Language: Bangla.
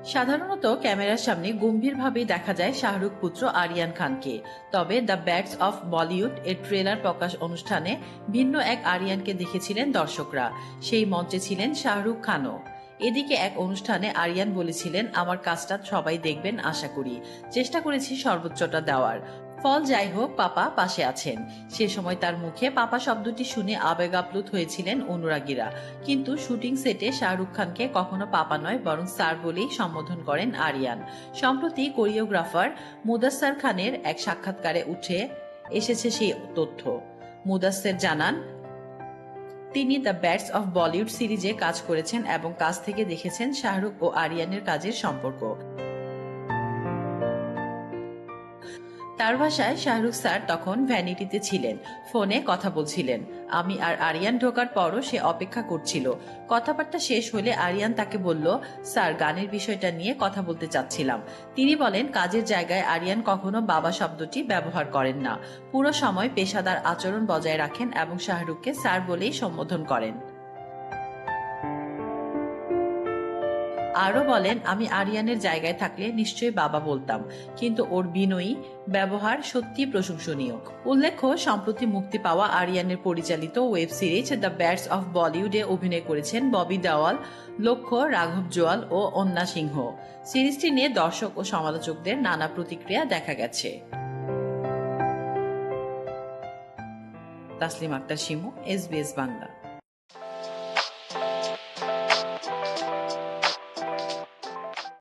সাধারণত ক্যামেরার সামনে গম্ভীরভাবেই দেখা যায় শাহরুখ পুত্র আরিয়ান খানকে। তবে দ্য ব্যাটস অফ বলিউড এর ট্রেলার প্রকাশ অনুষ্ঠানে ভিন্ন এক আরিয়ানকে দেখেছিলেন দর্শকরা। সেই মঞ্চে ছিলেন শাহরুখ খানও। এদিকে এক অনুষ্ঠানে আরিয়ান বলেছিলেন, আমার কাজটা সবাই দেখবেন আশা করি, চেষ্টা করেছি সর্বোচ্চটা দেওয়ার। ফল যাই হোক, পাপা পাশে আছেন। সে সময় তার মুখে পাপা শব্দটি শুনে আবেগ আপ্লুত হয়েছিলেন অনুরাগীরা। কিন্তু শুটিং সেটে শাহরুখ খানকে কখনো পাপা নয় বরং স্যার বলেই সম্বোধন করেন আরিয়ান। সম্প্রতি কোরিওগ্রাফার মুদাস্সার খানের এক সাক্ষাৎকারে উঠে এসেছে সেই তথ্য। মুদাস্সের জানান, তিনি দ্য ব্যাটস অফ বলিউড সিরিজে কাজ করেছেন এবং কাজ থেকে দেখেছেন শাহরুখ ও আরিয়ানের কাজের সম্পর্ক। তার ভাষায়, শাহরুখ স্যার তখন ভ্যানিটিতে ছিলেন, ফোনে কথা বলছিলেন। আমি আর আরিয়ান ঢোকার পরও সে অপেক্ষা করছিল। কথাবার্তা শেষ হলে আরিয়ান তাকে বলল, স্যার গানের বিষয়টা নিয়ে কথা বলতে চাচ্ছিলাম। তিনি বলেন, কাজের জায়গায় আরিয়ান কখনো বাবা শব্দটি ব্যবহার করেন না। পুরো সময় পেশাদার আচরণ বজায় রাখেন এবং শাহরুখকে স্যার বলেই সম্বোধন করেন। আরও বলেন, আমি আরিয়ানের জায়গায় থাকলে নিশ্চয়ই বাবা বলতাম, কিন্তু ওর বিনয়ী ব্যবহার সত্যি প্রশংসনীয়। উল্লেখ্য, সম্প্রতি মুক্তি পাওয়া আরিয়ানের পরিচালিত web series the bats of বলিউডে অভিনয় করেছেন ববি দেওয়াল, লক্ষ্য, রাঘব জোয়াল ও অন্না সিংহ। সিরিজটি নিয়ে দর্শক ও সমালোচকদের নানা প্রতিক্রিয়া দেখা গেছে। তাসলিম আক্তার শিমু, SBS বাংলা।